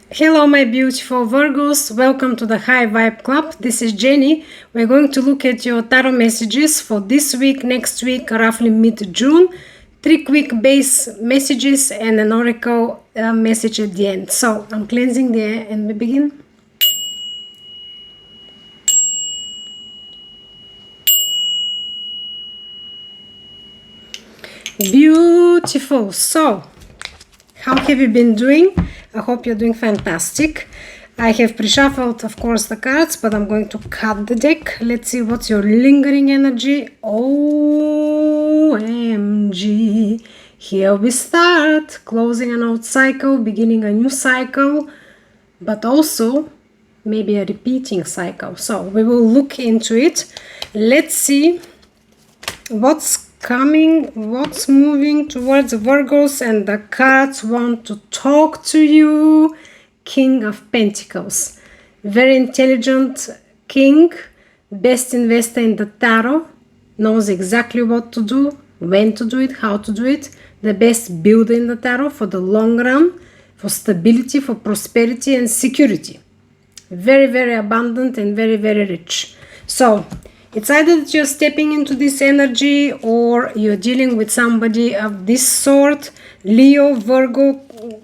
Hello my beautiful Virgos, welcome to the High Vibe Club. This is Jenny. We're going to look at your tarot messages for this week, next week, roughly mid-June. 3 quick base messages and an oracle message at the end. So I'm cleansing the air and we begin. Beautiful. So how have you been doing? I hope you're doing fantastic. I have pre-shuffled, of course, the cards, but I'm going to cut the deck. Let's see what's your lingering energy. OMG. Here we start. Closing an old cycle, beginning a new cycle, but also maybe a repeating cycle. So we will look into it. Let's see what's coming, what's moving towards Virgos, and the cards want to talk to you. King of Pentacles, very intelligent king, best investor in the tarot, knows exactly what to do, when to do it, how to do it, the best builder in the tarot for the long run, for stability, for prosperity and security. Very, very abundant and very, very rich. So it's either that you're stepping into this energy or you're dealing with somebody of this sort. Leo, Virgo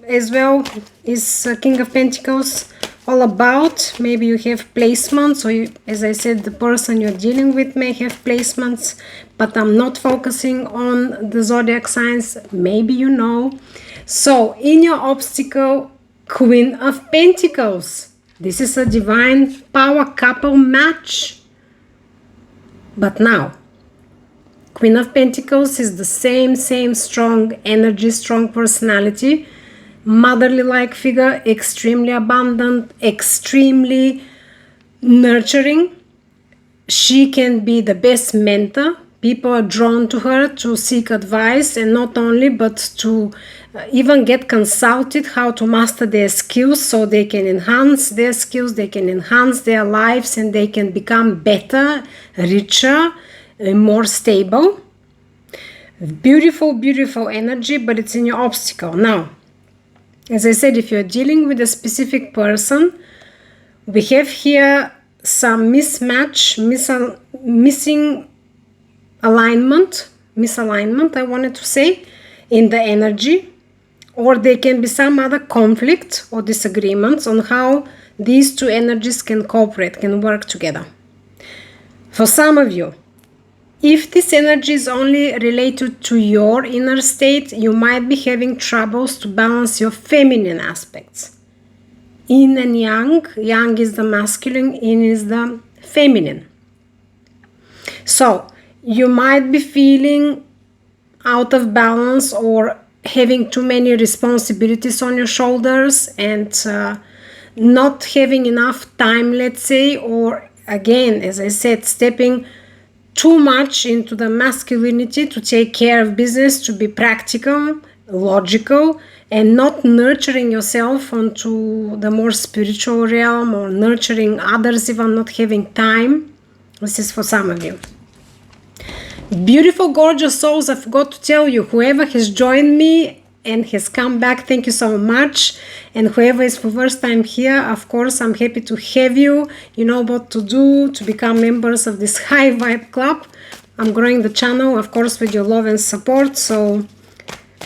as well is King of Pentacles all about. Maybe you have placements, or you, as I said, the person you're dealing with may have placements, but I'm not focusing on the zodiac signs. Maybe you know. So in your obstacle, Queen of Pentacles. This is a divine power couple match. But now, Queen of Pentacles is the same strong energy, strong personality, motherly-like figure, extremely abundant, extremely nurturing. She can be the best mentor. People are drawn to her to seek advice, and not only, but to even get consulted how to master their skills so they can enhance their skills, they can enhance their lives, and they can become better, richer, more stable. Beautiful, beautiful energy, but it's in your obstacle. Now, as I said, if you're dealing with a specific person, we have here some mismatch, missing misalignment, I wanted to say, in the energy, or there can be some other conflict or disagreements on how these two energies can cooperate, can work together. For some of you, if this energy is only related to your inner state, you might be having troubles to balance your feminine aspects. Yin and yang, yang is the masculine, yin is the feminine. So you might be feeling out of balance or having too many responsibilities on your shoulders and not having enough time, let's say, or again, as I said, stepping too much into the masculinity to take care of business, to be practical, logical, and not nurturing yourself onto the more spiritual realm or nurturing others, even not having time. This is for some of you. Beautiful, gorgeous souls, I forgot to tell you, whoever has joined me and has come back, thank you so much. And whoever is for first time here, of course, I'm happy to have you. You know what to do to become members of this High Vibe Club. I'm growing the channel, of course, with your love and support. So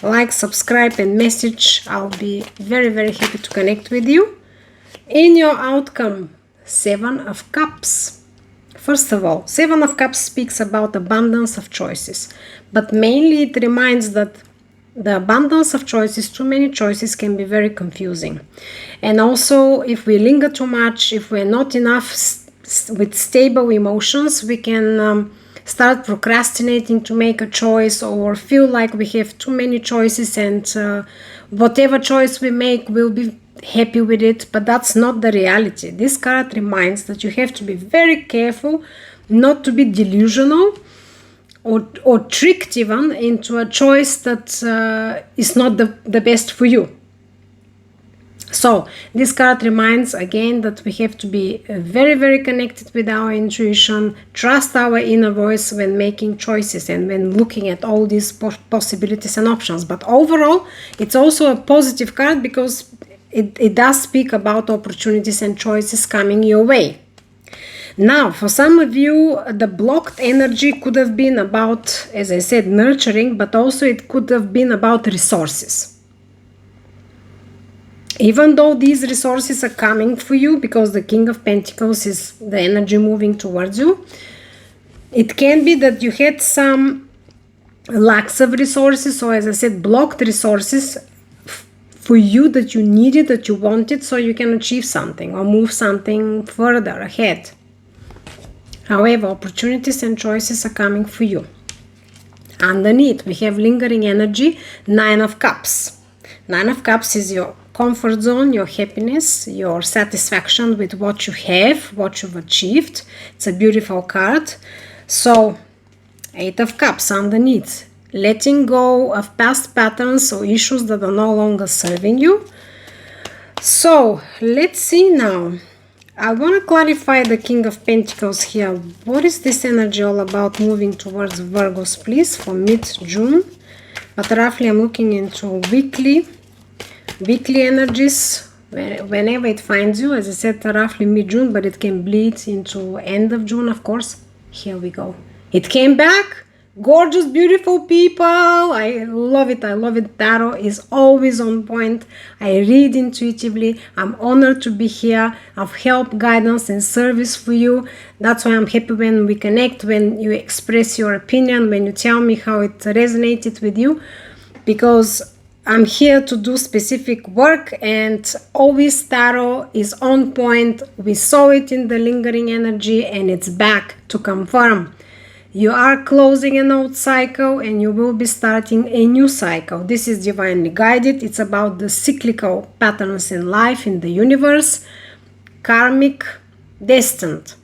like, subscribe and message. I'll be very, very happy to connect with you. In your outcome, 7 of Cups. First of all, 7 of Cups speaks about abundance of choices, but mainly it reminds that the abundance of choices, too many choices, can be very confusing. And also, if we linger too much, if we're not enough with stable emotions, we can start procrastinating to make a choice or feel like we have too many choices and whatever choice we make, we'll be happy with it, but that's not the reality. This card reminds that you have to be very careful not to be delusional or tricked even into a choice that is not the best for you. So this card reminds again that we have to be very, very connected with our intuition, trust our inner voice when making choices and when looking at all these possibilities and options. But overall, it's also a positive card because it does speak about opportunities and choices coming your way. Now, for some of you, the blocked energy could have been about, as I said, nurturing, but also it could have been about resources. Even though these resources are coming for you, because the King of Pentacles is the energy moving towards you, it can be that you had some lacks of resources, so as I said, blocked resources for you that you needed, that you wanted, so you can achieve something or move something further ahead. However, opportunities and choices are coming for you. Underneath, we have lingering energy, 9 of Cups. 9 of Cups is your comfort zone, your happiness, your satisfaction with what you have, what you've achieved. It's a beautiful card. So, 8 of Cups underneath. Letting go of past patterns or issues that are no longer serving you. So, let's see now. I want to clarify the King of Pentacles here. What is this energy all about moving towards Virgos, please, for mid-June? But roughly I'm looking into weekly energies, whenever it finds you. As I said, roughly mid-June, but it can bleed into end of June, of course. Here we go. It came back. Gorgeous, beautiful people. I love it. I love it. Tarot is always on point. I read intuitively. I'm honored to be here. Of help, guidance, and service for you. That's why I'm happy when we connect, when you express your opinion, when you tell me how it resonated with you. Because I'm here to do specific work, and always tarot is on point. We saw it in the lingering energy, and it's back to confirm. You are closing an old cycle and you will be starting a new cycle. This is divinely guided. It's about the cyclical patterns in life, in the universe. Karmic, destined.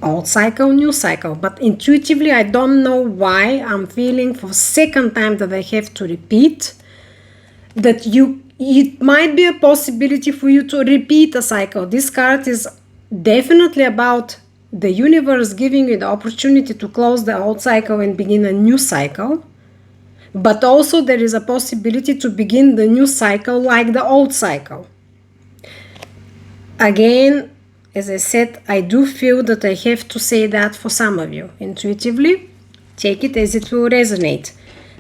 Old cycle, new cycle. But intuitively, I don't know why I'm feeling for second time that I have to repeat that it might be a possibility for you to repeat a cycle. This card is definitely about the universe giving you the opportunity to close the old cycle and begin a new cycle. But also there is a possibility to begin the new cycle like the old cycle. Again, as I said, I do feel that I have to say that for some of you. Intuitively, take it as it will resonate.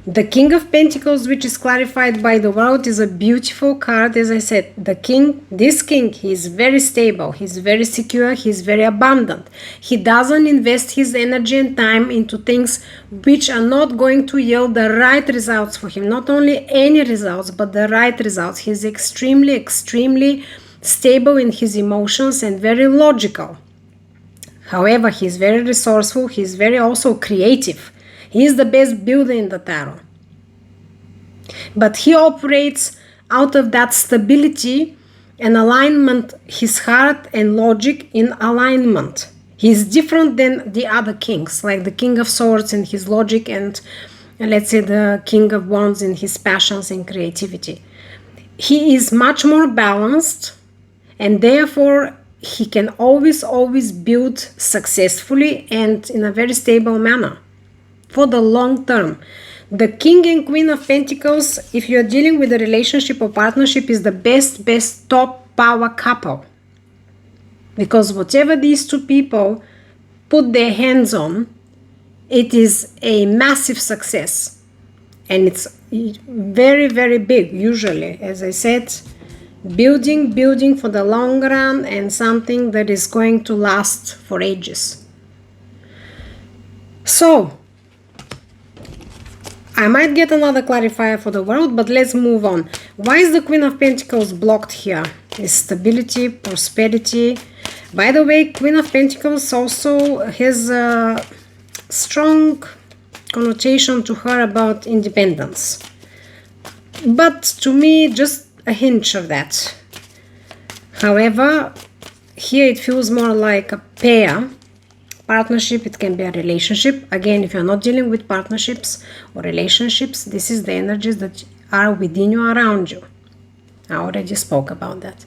The King of Pentacles, which is clarified by the world, is a beautiful card. As I said, the king, this king, he is very stable, he's very secure, he's very abundant. He doesn't invest his energy and time into things which are not going to yield the right results for him. Not only any results, but the right results. He's extremely stable in his emotions and very logical. However, he's very resourceful, he's very also creative. He is the best builder in the tarot. But he operates out of that stability and alignment, his heart and logic in alignment. He is different than the other kings, like the King of Swords in his logic and let's say the King of Wands in his passions and creativity. He is much more balanced, and therefore he can always build successfully and in a very stable manner. For the long term. The King and Queen of Pentacles, if you're dealing with a relationship or partnership, is the best top power couple. Because whatever these two people put their hands on, it is a massive success. And it's very big, usually. As I said, building for the long run and something that is going to last for ages. So, I might get another clarifier for the world, but let's move on. Why is the Queen of Pentacles blocked here? Is stability, prosperity. By the way, Queen of Pentacles also has a strong connotation to her about independence. But to me, just a hint of that. However, here it feels more like a pair. Partnership, it can be a relationship. Again, if you're not dealing with partnerships or relationships, this is the energies that are within you, around you. I already spoke about that.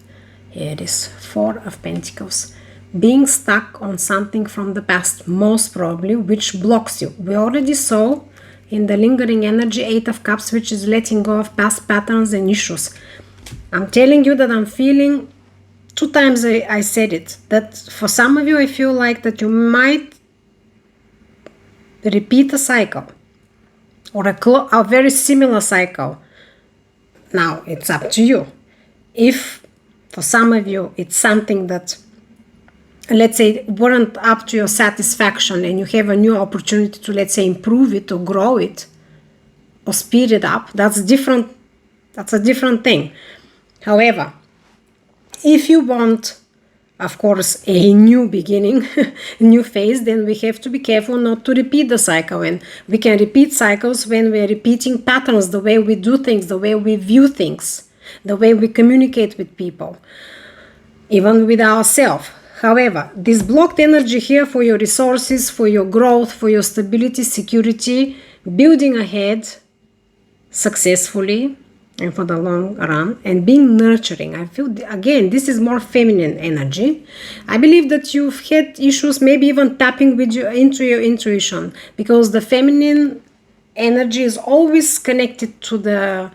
Here it is, 4 of Pentacles. Being stuck on something from the past, most probably, which blocks you. We already saw in the lingering energy 8 of Cups, which is letting go of past patterns and issues. I'm telling you that I'm feeling, 2 times I said it, that for some of you I feel like that you might repeat a cycle or a very similar cycle. Now it's up to you. If for some of you it's something that, let's say, weren't up to your satisfaction and you have a new opportunity to, let's say, improve it or grow it or speed it up, that's a different thing. However, if you want, of course, a new beginning, a new phase, then we have to be careful not to repeat the cycle. And we can repeat cycles when we're repeating patterns, the way we do things, the way we view things, the way we communicate with people, even with ourselves. However, this blocked energy here for your resources, for your growth, for your stability, security, building ahead successfully and for the long run, and being nurturing. I feel, again, this is more feminine energy. I believe that you've had issues, maybe even tapping into your intuition, because the feminine energy is always connected to the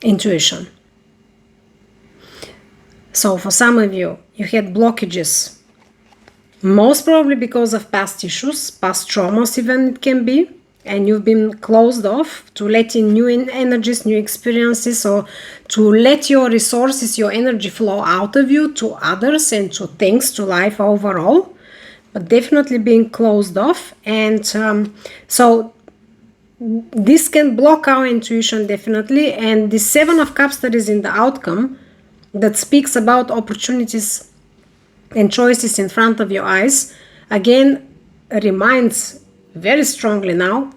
intuition. So for some of you, you had blockages, most probably because of past issues, past traumas even it can be, and you've been closed off to let in new energies, new experiences, or to let your resources, your energy flow out of you to others and to things, to life overall, but definitely being closed off. And so this can block our intuition definitely. And the 7 of Cups that is in the outcome, that speaks about opportunities and choices in front of your eyes, again reminds very strongly now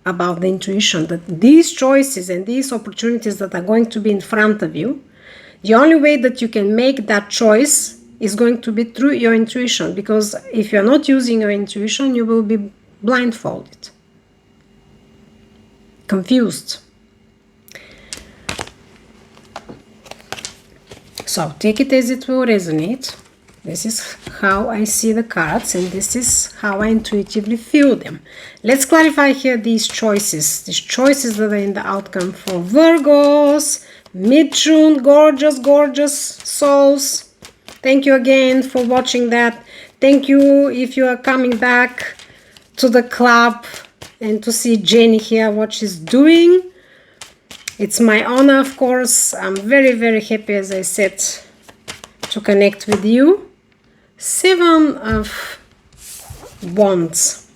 about the intuition, that these choices and these opportunities that are going to be in front of you, the only way that you can make that choice is going to be through your intuition, because if you're not using your intuition, you will be blindfolded, confused. So take it as it will resonate. This is how I see the cards, and this is how I intuitively feel them. Let's clarify here these choices that are in the outcome for Virgos, mid-June, gorgeous souls. Thank you again for watching that. Thank you if you are coming back to the club and to see Jenny here, what she's doing. It's my honor, of course. I'm very, very happy, as I said, to connect with you. 7 of Wands.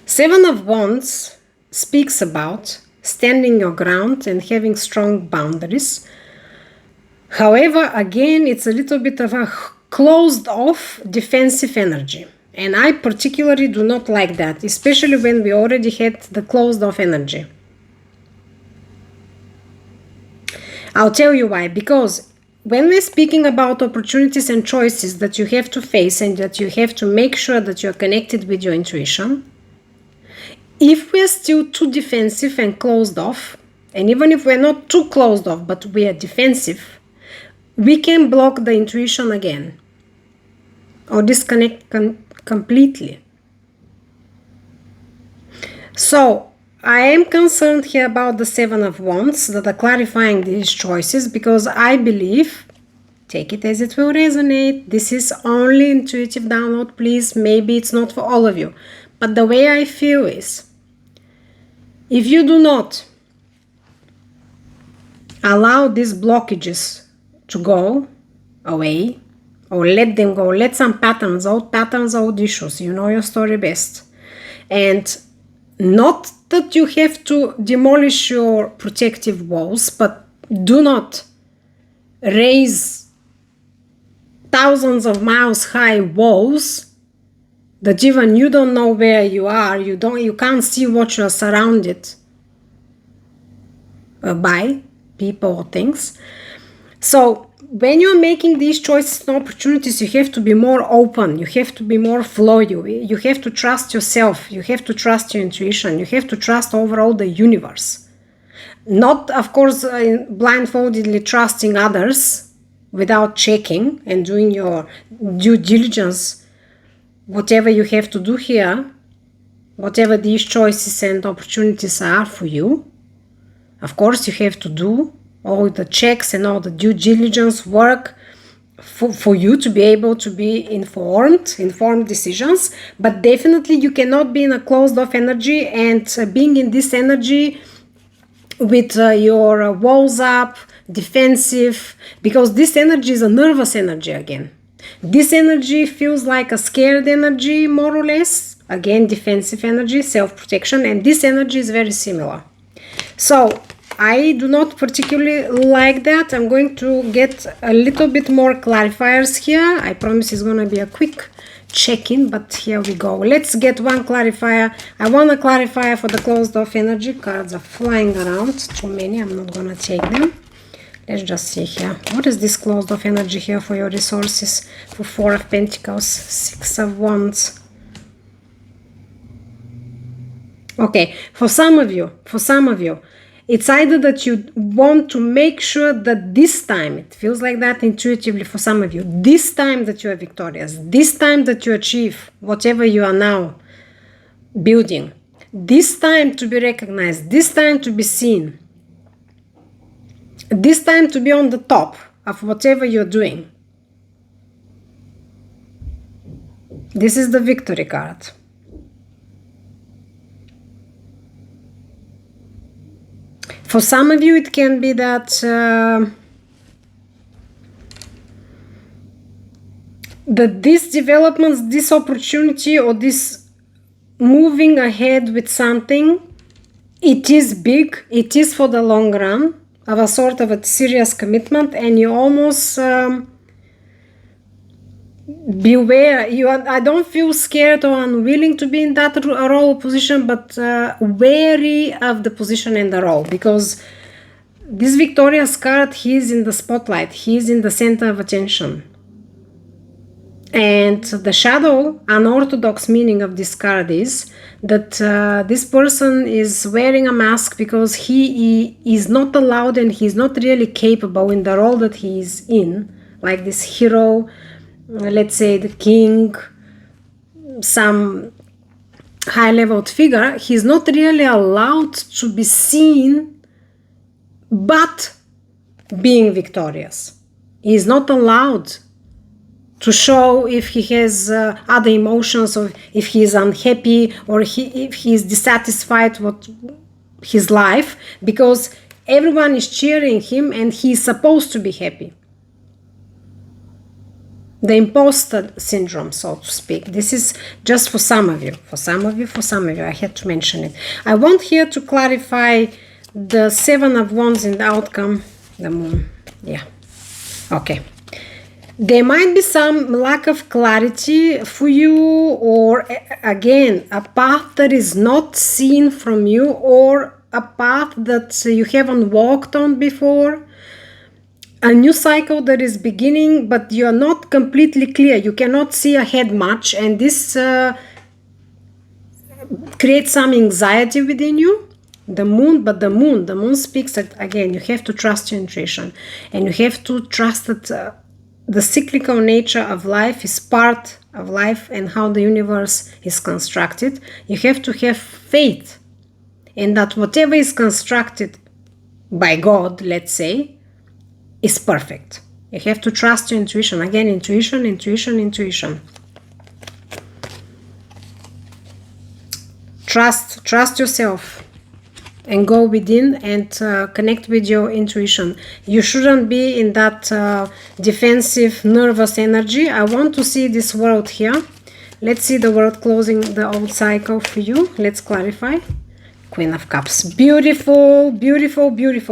7 of Wands speaks about standing your ground and having strong boundaries. However, again, it's a little bit of a closed off defensive energy. And I particularly do not like that, especially when we already had the closed off energy. I'll tell you why. Because when we're speaking about opportunities and choices that you have to face and that you have to make sure that you're connected with your intuition, if we're still too defensive and closed off, and even if we're not too closed off, but we are defensive, we can block the intuition again or disconnect completely. So I am concerned here about the 7 of Wands that are clarifying these choices, because I believe, take it as it will resonate, this is only intuitive download, please, maybe it's not for all of you, but the way I feel is, if you do not allow these blockages to go away, or let them go, let some patterns, old issues, you know your story best, and not that you have to demolish your protective walls, but do not raise thousands of miles high walls that even you don't know where you are, you can't see what you're surrounded by, people or things. So when you're making these choices and opportunities, you have to be more open, you have to be more flow, you have to trust yourself, you have to trust your intuition, you have to trust overall the universe. Not, of course, blindfoldedly trusting others without checking and doing your due diligence, whatever you have to do here, whatever these choices and opportunities are for you. Of course, you have to do all the checks and all the due diligence work for you to be able to be informed decisions. But definitely you cannot be in a closed off energy and being in this energy with your walls up, defensive, because this energy is a nervous energy again. This energy feels like a scared energy, more or less. Again, defensive energy, self-protection, and this energy is very similar. So I do not particularly like that. I'm going to get a little bit more clarifiers here. I promise it's going to be a quick check-in, but here we go. Let's get one clarifier. I want a clarifier for the closed off energy. Cards are flying around. Too many. I'm not going to take them. Let's just see here. What is this closed off energy here for your resources? For 4 of Pentacles, 6 of Wands. Okay, for some of you, it's either that you want to make sure that this time, it feels like that intuitively for some of you, this time that you are victorious, this time that you achieve whatever you are now building, this time to be recognized, this time to be seen, this time to be on the top of whatever you're doing. This is the victory card. For some of you, it can be that that these developments, this opportunity, or this moving ahead with something, it is big, it is for the long run, of a sort of a serious commitment, and you almost beware. I don't feel scared or unwilling to be in that role position, but wary of the position and the role, because this victorious card, he's in the spotlight, he's in the center of attention. And the shadow, unorthodox meaning of this card is that this person is wearing a mask because he is not allowed and he's not really capable in the role that he is in, like this hero, let's say the king, some high-leveled figure. He's not really allowed to be seen but being victorious. He's not allowed to show if he has other emotions, or if he is unhappy, or if he is dissatisfied with his life, because everyone is cheering him and he is supposed to be happy. The imposter syndrome, so to speak. This is just for some of you. For some of you. I had to mention it. I want here to clarify the 7 of Wands in the outcome. The moon. Yeah. Okay. There might be some lack of clarity for you, or again, a path that is not seen from you, or a path that you haven't walked on before. A new cycle that is beginning, but you're not completely clear. You cannot see ahead much, and this creates some anxiety within you. The moon speaks that, again, you have to trust your intuition, and you have to trust that the cyclical nature of life is part of life and how the universe is constructed. You have to have faith in that whatever is constructed by God, let's say, is perfect. You have to trust your intuition. Again, intuition. Trust yourself and go within and connect with your intuition. You shouldn't be in that defensive, nervous energy. I want to see this world here. Let's see the world closing the old cycle for you. Let's clarify. Queen of Cups. Beautiful.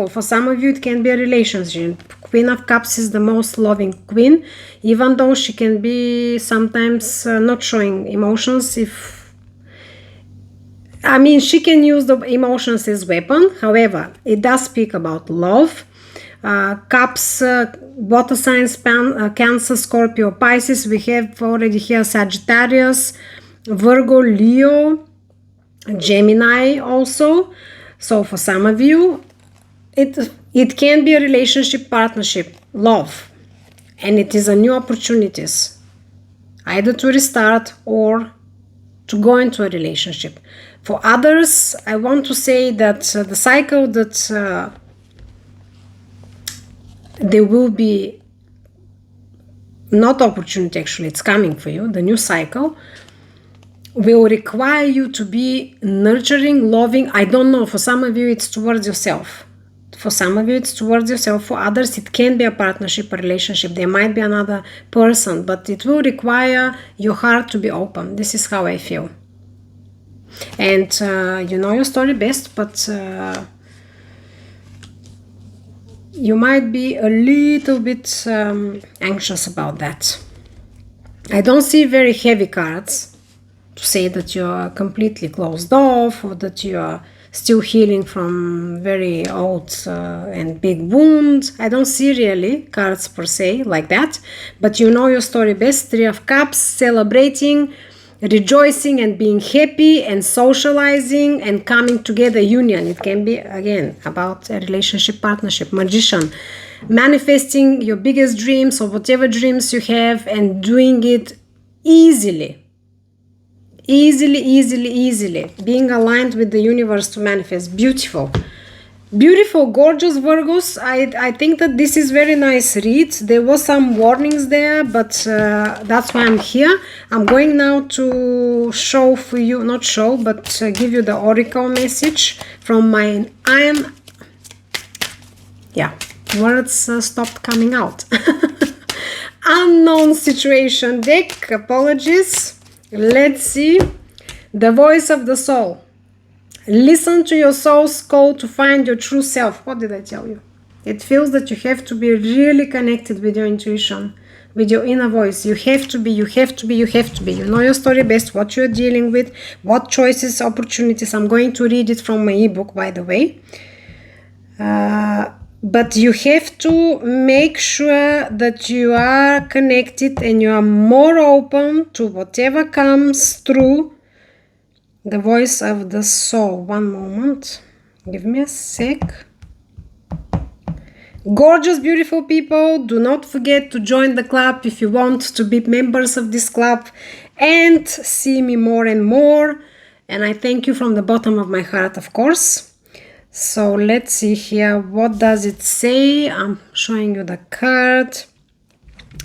For some of you, it can be a relationship. Queen of Cups is the most loving queen, even though she can be sometimes not showing emotions. She can use the emotions as weapon. However, it does speak about love. Cups, water signs, Cancer, Scorpio, Pisces. We have already here Sagittarius, Virgo, Leo, Gemini also. So for some of you, it can be a relationship, partnership, love, and it is a new opportunities, either to restart or to go into a relationship. For others, I want to say that the cycle that there will be not opportunity, actually, it's coming for you. The new cycle will require you to be nurturing, loving. I don't know, for some of you it's towards yourself. For some of you it's towards yourself. For others it can be a partnership, a relationship. There might be another person, but it will require your heart to be open. This is how I feel. And you know your story best, but you might be a little bit anxious about that. I don't see very heavy cards to say that you're completely closed off, or that you're still healing from very old and big wounds. I don't see really cards per se like that, but you know your story best. 3 of Cups, celebrating, rejoicing and being happy and socializing and coming together, union. It can be, again, about a relationship, partnership. Magician, manifesting your biggest dreams or whatever dreams you have and doing it easily, being aligned with the universe to manifest. Beautiful, gorgeous Virgos. I think that this is very nice read. There was some warnings there, but that's why I'm here. I'm going now to show for you, not show, but give you the oracle message from my words stopped coming out. Unknown situation deck. Apologies. Let's see. The voice of the soul. Listen to your soul's call to find your true self. What did I tell you? It feels that you have to be really connected with your intuition, with your inner voice. You have to be. You know your story best, what you're dealing with, what choices, opportunities. I'm going to read it from my ebook, by the way. But you have to make sure that you are connected and you are more open to whatever comes through. The voice of the soul. One moment. Give me a sec. Gorgeous, beautiful people. Do not forget to join the club if you want to be members of this club and see me more and more. And I thank you from the bottom of my heart, of course. So let's see here. What does it say? I'm showing you the card.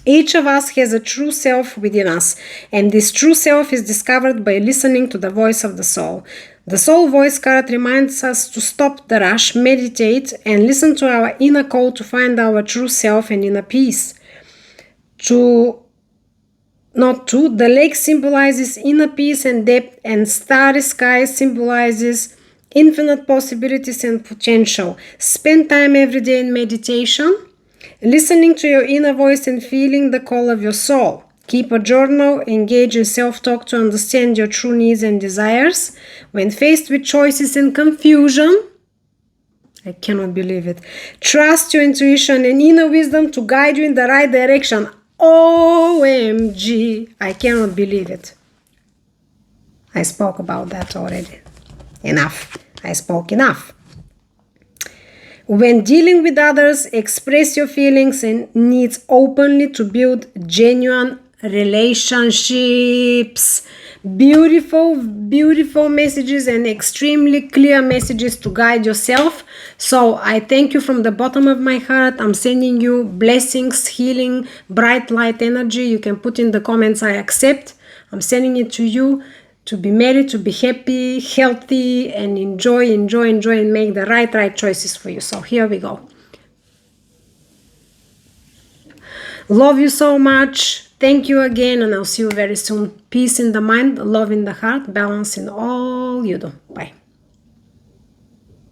Each of us has a true self within us, and this true self is discovered by listening to the voice of the soul. The soul voice card reminds us to stop the rush, meditate, and listen to our inner call to find our true self and inner peace. The lake symbolizes inner peace and depth, and starry sky symbolizes infinite possibilities and potential. Spend time every day in meditation, listening to your inner voice and feeling the call of your soul. Keep a journal, engage in self-talk to understand your true needs and desires. When faced with choices and confusion, I cannot believe it, trust your intuition and inner wisdom to guide you in the right direction. OMG, I cannot believe it. I spoke about that already. Enough. I spoke enough. When dealing with others, express your feelings and needs openly to build genuine relationships. Beautiful, beautiful messages and extremely clear messages to guide yourself. So I thank you from the bottom of my heart. I'm sending you blessings, healing, bright light energy. You can put in the comments, I accept. I'm sending it to you. To be married, to be happy, healthy, and enjoy, and make the right choices for you. So here we go. Love you so much. Thank you again, and I'll see you very soon. Peace in the mind, love in the heart, balance in all you do. Bye.